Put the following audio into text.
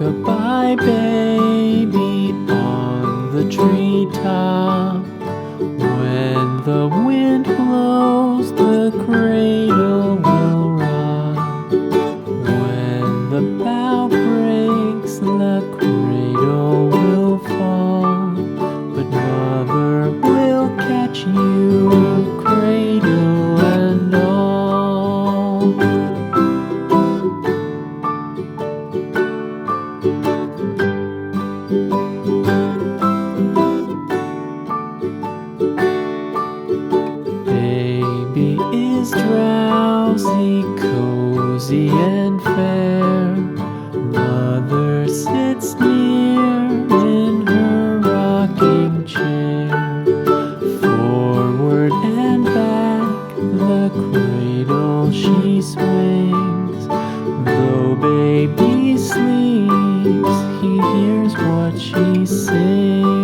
Rock-a-bye baby on the treetop. When the wind blows, the cradle will rock. When the bough breaks, the cradle will fall. But Mother will catch you, cradle and all. Baby is drowsy, cozy and fair. Mother sits near in her rocking chair. Forward and back, the cradle she swings. Though baby sleeps, he hears what she sings.